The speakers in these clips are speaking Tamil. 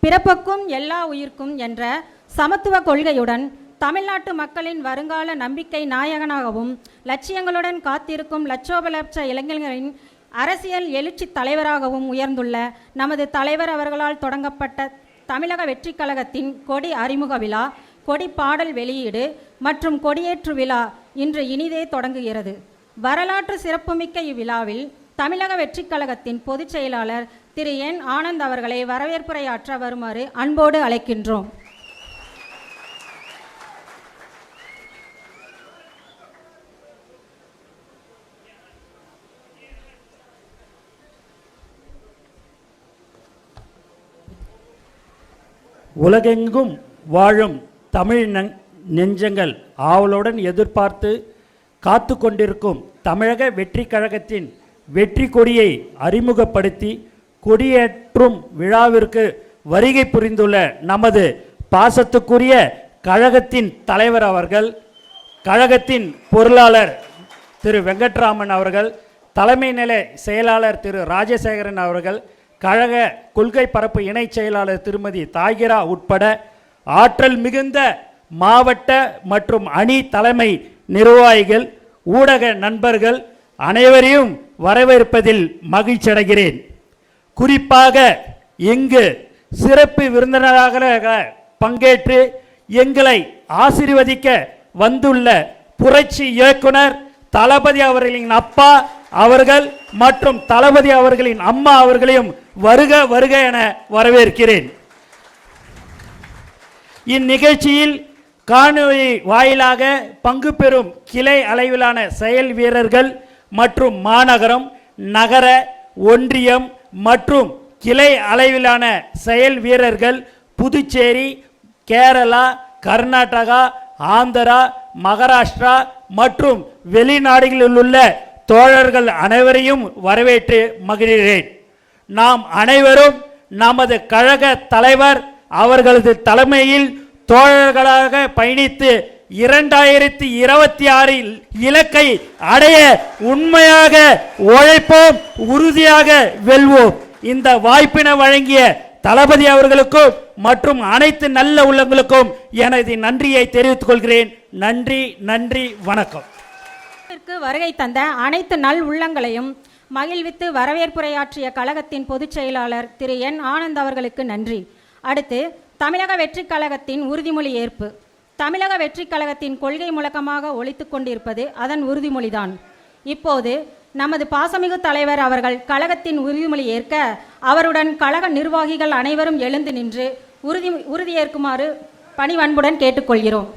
பிறப்புக்கும் எல்லா உயிர்க்கும் என்ற சமத்துவ கொள்கையுடன் தமிழ்நாட்டு மக்களின் வருங்கால நம்பிக்கை நாயகனாகவும் லட்சியங்களுடன் காத்திருக்கும் லட்சோபலட்ச இளைஞர்களின் அரசியல் எழுச்சி தலைவராகவும் உயர்ந்துள்ள நமது தலைவர் அவர்களால் தொடங்கப்பட்ட தமிழக வெற்றி கழகத்தின் கொடி அறிமுக விழா, கொடி பாடல் வெளியீடு மற்றும் கொடியேற்று விழா இன்று இனிதே தொடங்குகிறது. வரலாற்று சிறப்புமிக்க இவ்விழாவில் தமிழக வெற்றி கழகத்தின் பொதுச் செயலாளர் திரு என் ஆனந்த் அவர்களை வரவேற்புரையாற்ற வருமாறு அன்போடு அழைக்கின்றோம். உலகெங்கும் வாழும் தமிழ் நெஞ்சங்கள் ஆவலுடன் எதிர்பார்த்து காத்து கொண்டிருக்கும் தமிழக வெற்றி கழகத்தின் வெற்றி கொடியை அறிமுகப்படுத்தி கொடியேற்றும் விழாவிற்கு வருகை புரிந்துள்ள நமது பாசத்துக்குரிய கழகத்தின் தலைவர் அவர்கள், கழகத்தின் பொருளாளர் திரு வெங்கட்ராமன் அவர்கள், தலைமை நிலை செயலாளர் திரு ராஜசேகரன் அவர்கள், கழக கொள்கை பரப்பு இணை செயலாளர் திருமதி தாகிரா உட்பட ஆற்றல் மிகுந்த மாவட்ட மற்றும் அணி தலைமை நிர்வாகிகள், ஊடக நண்பர்கள் அனைவரையும் வரவேற்பதில் மகிழ்ச்சியடைகிறேன். குறிப்பாக இங்கு சிறப்பு விருந்தினராக பங்கேற்று எங்களை ஆசீர்வதிக்க வந்துள்ள புரட்சி இயக்குனர் தளபதி அவர்களின் அப்பா அவர்கள் மற்றும் தளபதி அவர்களின் அம்மா அவர்களையும் வருக வருக என வரவேற்கிறேன். இந்நிகழ்ச்சியில் காணொளி வாயிலாக பங்கு பெறும் கிளை அளவிலான செயல் வீரர்கள் மற்றும் மாநகரம், நகர, ஒன்றியம் மற்றும் கிளை அளவிலான செயல் வீரர்கள் புதுச்சேரி, கேரளா, கர்நாடகா, ஆந்திரா, மகாராஷ்டிரா மற்றும் வெளிநாடுகளில் உள்ள தோழர்கள் அனைவரையும் வரவேற்று மகிழ்கிறேன். நாம் அனைவரும் நமது கழக தலைவர் அவர்களது தலைமையில் தோழர்களாக பயணித்து 2026 இலக்கை அடைய உண்மையாக உழைப்போம், உறுதியாக வெல்வோம். இந்த வாய்ப்பினை வழங்கிய தளபதி அவர்களுக்கும் மற்றும் அனைத்து நல்ல உள்ளங்களுக்கும் எனது நன்றியை தெரிவித்துக் கொள்கிறேன். நன்றி, நன்றி, வணக்கம். வருகை தந்த அனைத்து நல் உள்ளங்களையும் மகிழ்வித்து வரவேற்புரையாற்றிய கழகத்தின் பொதுச் செயலாளர் திரு என் ஆனந்த் அவர்களுக்கு நன்றி. அடுத்து தமிழக வெற்றி கழகத்தின் உறுதிமொழி ஏற்பு. தமிழக வெற்றி கழகத்தின் கொள்கை முழக்கமாக ஒலித்து கொண்டிருப்பது அதன் உறுதிமொழிதான். இப்போது நமது பாசமிகு தலைவர் அவர்கள் கழகத்தின் உறுதிமொழி ஏற்க அவருடன் கழக நிர்வாகிகள் அனைவரும் எழுந்து நின்று உறுதியேற்குமாறு பணிவன்புடன் கேட்டுக்கொள்கிறோம்.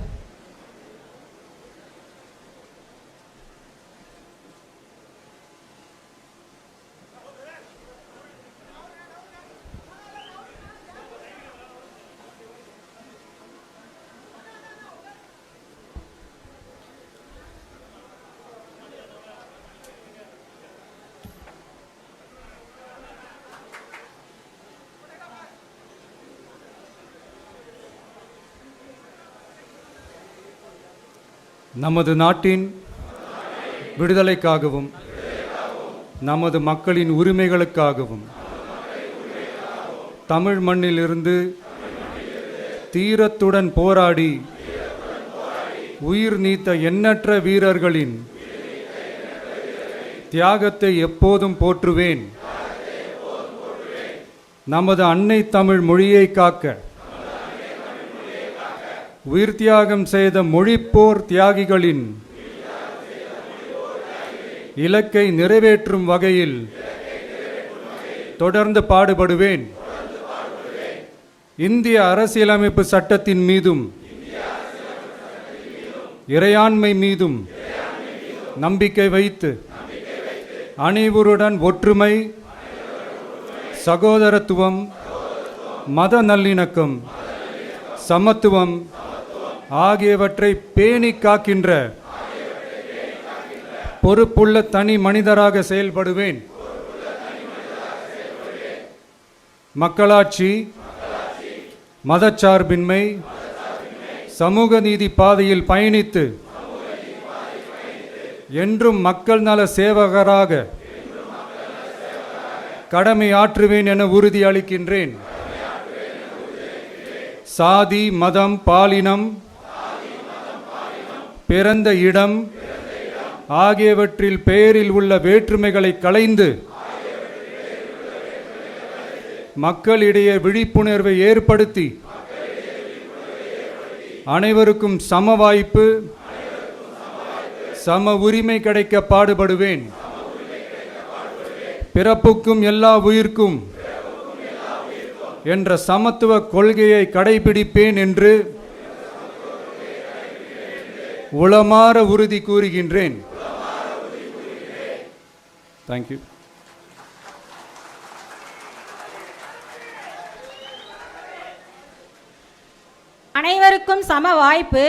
நமது நாட்டின் விடுதலைக்காகவும் நமது மக்களின் உரிமைகளுக்காகவும் தமிழ் மண்ணிலிருந்து தீரத்துடன் போராடி உயிர் நீத்த எண்ணற்ற வீரர்களின் தியாகத்தை எப்போதும் போற்றுவேன். நமது அன்னை தமிழ் மொழியை காக்க உயிர் தியாகம் செய்த மொழிப்போர் தியாகிகளின் இலக்கை நிறைவேற்றும் வகையில் தொடர்ந்து பாடுபடுவேன். இந்திய அரசியலமைப்பு சட்டத்தின் மீதும் இறையாண்மை மீதும் நம்பிக்கை வைத்து அனைவருடன் ஒற்றுமை, சகோதரத்துவம், மத நல்லிணக்கம், சமத்துவம் ஆகியவற்றை பேணி காக்கின்ற பொறுப்புள்ள தனி மனிதராக செயல்படுவேன். மக்களாட்சி, மதச்சார்பின்மை, சமூக நீதி பாதையில் பயணித்து என்றும் மக்கள் நல சேவகராக கடமை ஆற்றுவேன் என உறுதி அளிக்கின்றேன். சாதி மதம் பாலினம் பிறந்த இடம் ஆகியவற்றில் பெயரில் உள்ள வேற்றுமைகளை களைந்து மக்களிடையே விழிப்புணர்வை ஏற்படுத்தி அனைவருக்கும் சம வாய்ப்பு சம உரிமை கிடைக்க பாடுபடுவேன். பிறப்புக்கும் எல்லா உயிர்க்கும் என்ற சமத்துவ கொள்கையை கடைபிடிப்பேன் என்று உளமாற உறுதி கூறுகின்றேன். தேங்க்யூ. அனைவருக்கும் சம வாய்ப்பு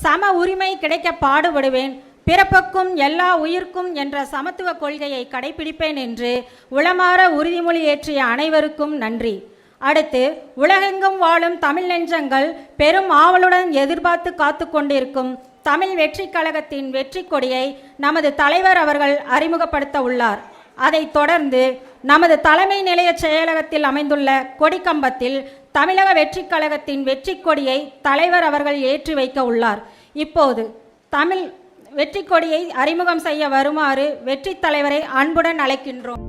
சம உரிமை கிடைக்க பாடுபடுவேன். பிறப்புக்கும் எல்லா உயிர்க்கும் என்ற சமத்துவ கொள்கையை கடைபிடிப்பேன் என்று உளமாற உறுதிமொழி ஏற்றிய அனைவருக்கும் நன்றி. அடுத்து, உலகெங்கும் வாழும் தமிழ் நெஞ்சங்கள் பெரும் ஆவலுடன் எதிர்பார்த்து காத்து கொண்டிருக்கும் தமிழ் வெற்றி கழகத்தின் வெற்றி கொடியை நமது தலைவர் அவர்கள் அறிமுகப்படுத்த உள்ளார். அதைத் தொடர்ந்து நமது தலைமை நிலைய செயலகத்தில் அமைந்துள்ள கொடிக்கம்பத்தில் தமிழக வெற்றி கழகத்தின் வெற்றி கொடியை தலைவர் அவர்கள் ஏற்றி வைக்க உள்ளார். இப்போது தமிழ் வெற்றி கொடியை அறிமுகம் செய்ய வருமாறு வெற்றி தலைவரை அன்புடன் அழைக்கின்றோம்.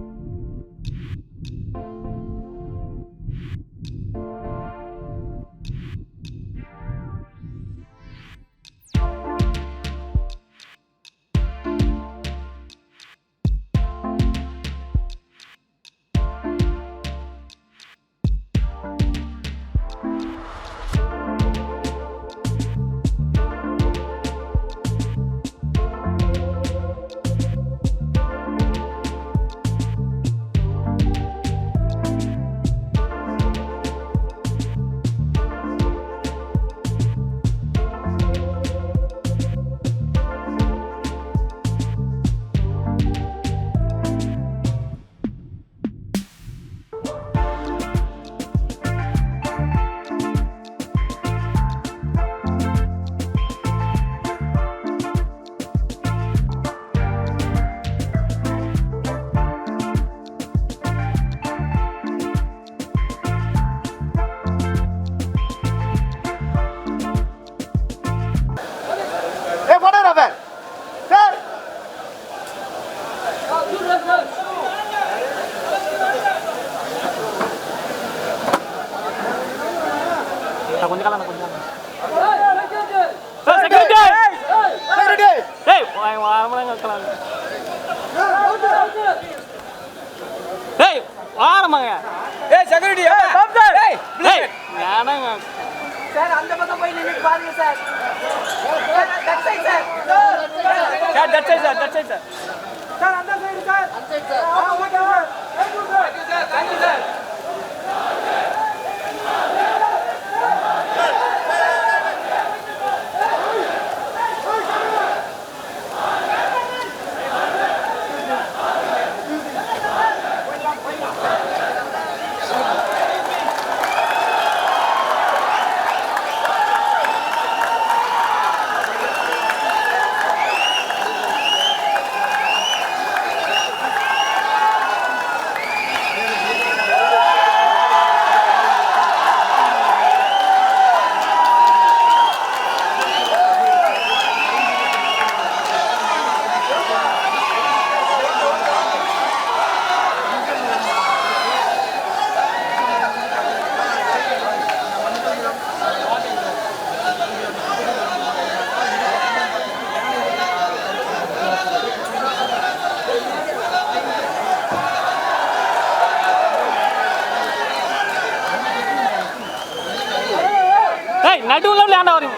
நடுவுல விளையாண்ட வரும்.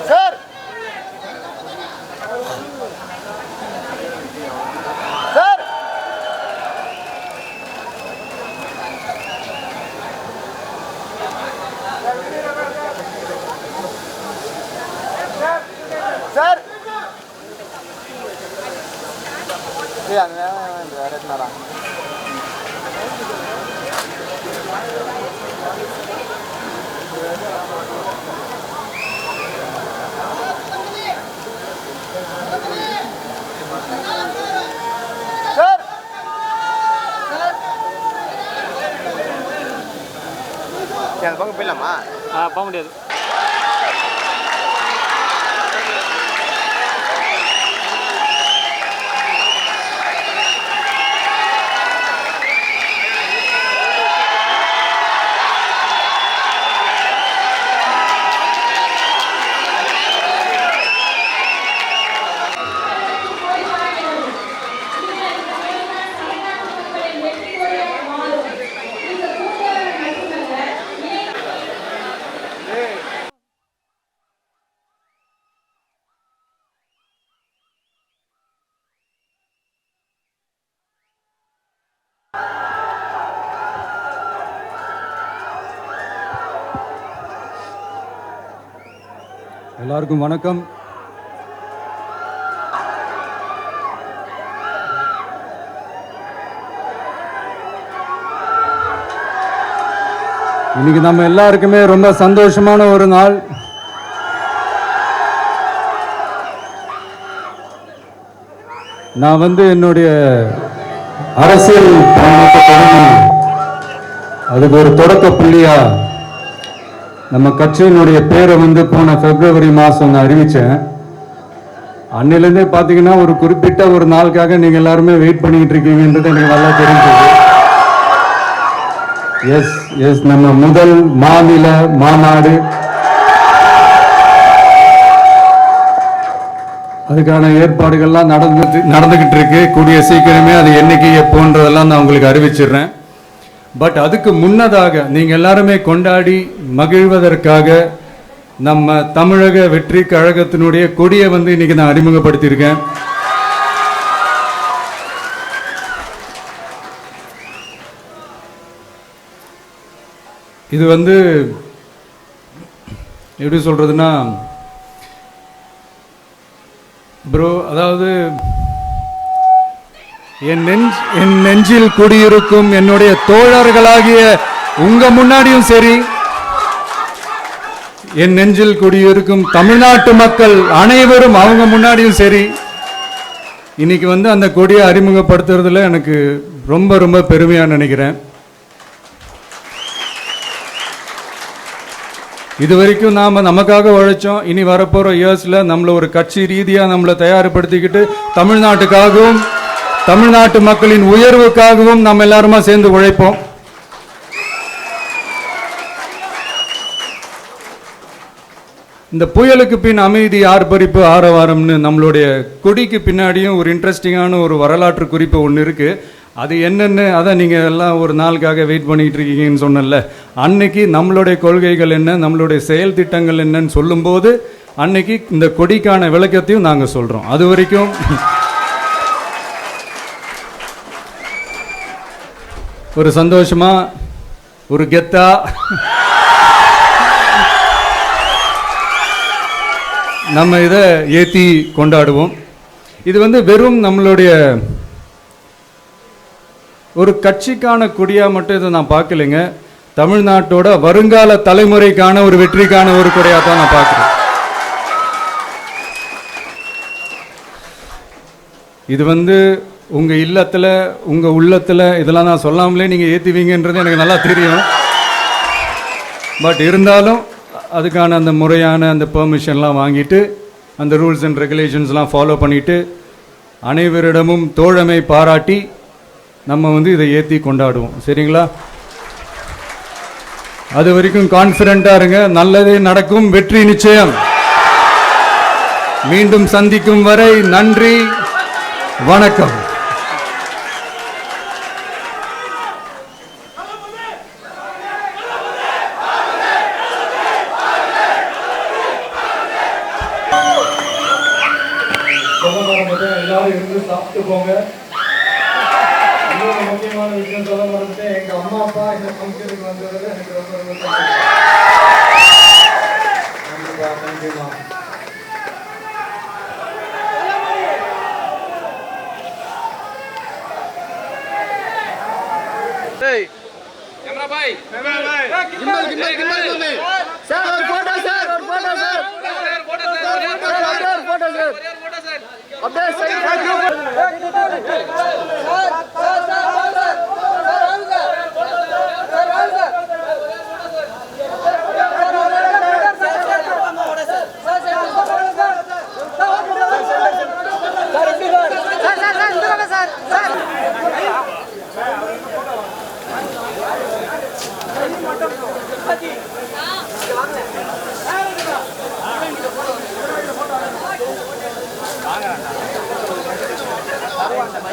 சார் சார் சார் அந்த பக்கம் போயிடலாமா? போக முடியாது. எல்லாருக்கும் வணக்கம். இன்னைக்கு நம்ம எல்லாருக்குமே ரொம்ப சந்தோஷமான ஒரு நாள். நான் என்னுடைய அரசியல் பயணத்தை தொடங்கி அதுக்கு ஒரு தொடக்க புள்ளியா நம்ம கட்சியினுடைய பேரை போன பிப்ரவரி மாதம் நான் அறிவித்தேன். அன்னிலேருந்தே பார்த்தீங்கன்னா ஒரு குறிப்பிட்ட ஒரு நாளுக்காக நீங்கள் எல்லாருமே வெயிட் பண்ணிக்கிட்டு இருக்கீங்கன்றது எனக்கு நல்லா தெரிஞ்சது. எஸ் நம்ம முதல் மாநில மாநாடு, அதுக்கான ஏற்பாடுகள்லாம் நடந்துகிட்டு இருக்கு. கூடிய சீக்கிரமே அது என்னைக்கு எப்போன்றதெல்லாம் நான் உங்களுக்கு அறிவிச்சிடுறேன். பட் அதுக்கு முன்னதாக நீங்கள் எல்லாருமே கொண்டாடி மகிழ்வதற்காக நம்ம தமிழக வெற்றி கழகத்தினுடைய கொடியை இன்னைக்கு நான் அறிமுகப்படுத்தியிருக்கேன். இது எப்படி சொல்றதுன்னா ப்ரோ, அதாவது என் நெஞ்சில் குடியிருக்கும் என்னுடைய தோழர்களாகிய உங்க முன்னாடியும் சரி, என் நெஞ்சில் குடியிருக்கும் தமிழ்நாட்டு மக்கள் அனைவரும் அவங்க முன்னாடியும் சரி, இன்னைக்கு அந்த கொடியை அறிமுகப்படுத்துறதுல எனக்கு ரொம்ப ரொம்ப பெருமையா நினைக்கிறேன். இது வரைக்கும் நாம நமக்காக உழைச்சோம். இனி வரப்போற இயர்ஸ்ல நம்மள ஒரு கட்சி ரீதியா நம்மளை தயார்படுத்திக்கிட்டு தமிழ்நாட்டுக்காகவும் தமிழ்நாட்டு மக்களின் உயர்வுக்காகவும் நம்ம எல்லாருமா சேர்ந்து உழைப்போம். இந்த புயலுக்கு பின் அமைதி ஆர்ப்பரிப்பு ஆரவாரம்னு நம்மளுடைய கொடிக்கு பின்னாடியும் ஒரு இன்ட்ரெஸ்டிங்கான ஒரு வரலாற்று குறிப்பு ஒன்று இருக்கு. அது என்னன்னு அதை நீங்கள் எல்லாம் ஒரு நாளுக்காக வெயிட் பண்ணிட்டு இருக்கீங்கன்னு சொன்னல, அன்னைக்கு நம்மளுடைய கொள்கைகள் என்ன, நம்மளுடைய செயல் திட்டங்கள் என்னன்னு சொல்லும்போது அன்னைக்கு இந்த கொடிக்கான விளக்கத்தையும் நாங்கள் சொல்கிறோம். அது வரைக்கும் ஒரு சந்தோஷமா ஒரு கெத்தா நம்ம இதை ஏற்றி கொண்டாடுவோம். இது வெறும் நம்மளுடைய ஒரு கட்சிக்கான கொடியா மட்டும் இதை நான் பார்க்கலைங்க. தமிழ்நாட்டோட வருங்கால தலைமுறைக்கான ஒரு வெற்றிக்கான ஒரு கொடியா தான் நான் பார்க்கிறேன். இது உங்க இல்லத்துல உங்க உள்ளத்துல இதெல்லாம் நான் சொல்லாமலே நீங்க ஏத்துவீங்கன்றது எனக்கு நல்லா தெரியும். பட் இருந்தாலும் அதுக்கான அந்த முறையான அந்த பெர்மிஷன்லாம் வாங்கிட்டு அந்த ரூல்ஸ் அண்ட் ரெகுலேஷன்ஸ்லாம் ஃபாலோ பண்ணிட்டு அனைவரிடமும் தோழமை பாராட்டி நம்ம இதை ஏற்றி கொண்டாடுவோம். சரிங்களா? அது வரைக்கும் கான்ஃபிடென்ட்டா இருங்க. நல்லதே நடக்கும். வெற்றி நிச்சயம். மீண்டும் சந்திக்கும் வரை நன்றி, வணக்கம். எல்லாரும் இருந்து சாப்பிட்டு போங்க. இன்னொரு முக்கியமான விஷயம் சொல்ல மறந்துட்டேன். எங்க அம்மா அப்பா இந்த ஃபங்க்ஷனுக்கு வந்ததில் எனக்கு ரொம்ப ரொம்ப நன்றிமா. சார் ஒரு போட்டோ சார், ஒரு போட்டோ சார், போட்டோ சார், அப்படியே சார் சார்